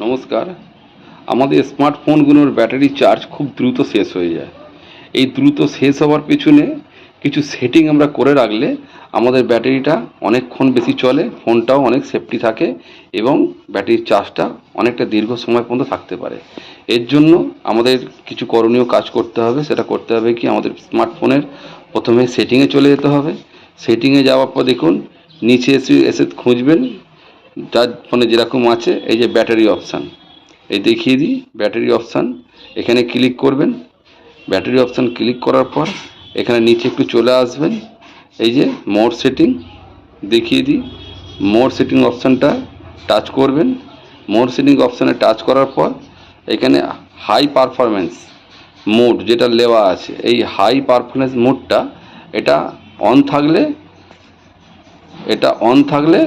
নমস্কার। আমাদের স্মার্টফোনগুলোর battery charge খুব দ্রুত শেষ হয়ে যায়। এই দ্রুত শেষ হওয়ার পেছনে কিছু সেটিং আমরা করে রাখলে আমাদের ব্যাটারিটা অনেকক্ষণ বেশি চলে, ফোনটাও অনেক সেফটি থাকে এবং ব্যাটারির চার্জটা অনেকটা দীর্ঘ সময় পর্যন্ত থাকতে পারে। এর জন্য আমাদের কিছু করণীয় কাজ করতে হবে। সেটা করতে হবে কি, আমাদের স্মার্টফোনের প্রথমে সেটিংয়ে চলে যেতে হবে। সেটিংয়ে যাওয়ার পর দেখুন নিচে এসে খুঁজবেন যার ফোনে যেরকম আছে, এই যে ব্যাটারি অপশান, এই দেখিয়ে দিই ব্যাটারি অপশান, এখানে ক্লিক করবেন। ব্যাটারি অপশান ক্লিক করার পর এখানে নিচে একটু চলে আসবেন, এই যে মোড সেটিং দেখিয়ে দিই, মোড সেটিং অপশানটা টাচ করবেন। মোড সেটিং অপশানে টাচ করার পর এখানে হাই পারফরমেন্স মোড যেটা লেওয়া আছে, এই হাই পারফরমেন্স মোডটা এটা অন থাকলে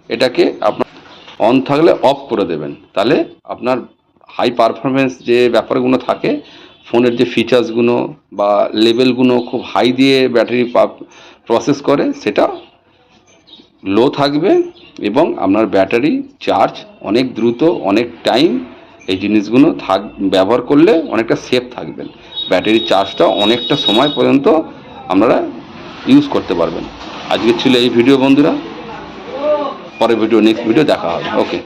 এটাকে আপনার অন থাকলে অফ করে দেবেন। তাহলে আপনার হাই পারফরমেন্স যে ব্যাপারগুলো থাকে, ফোনের যে ফিচার্সগুলো বা লেভেলগুলো খুব হাই দিয়ে ব্যাটারি প্রসেস করে, সেটা লো থাকবে এবং আপনার ব্যাটারি চার্জ অনেক দ্রুত, অনেক টাইম এই জিনিসগুলো ব্যবহার করলে অনেকটা সেফ থাকবেন। ব্যাটারি চার্জটা অনেকটা সময় পর্যন্ত আপনারা ইউজ করতে পারবেন। আজকে ছিল এই ভিডিও বন্ধুরা, পরের ভিডিও নেক্সট ভিডিও দেখা হবে। ওকে।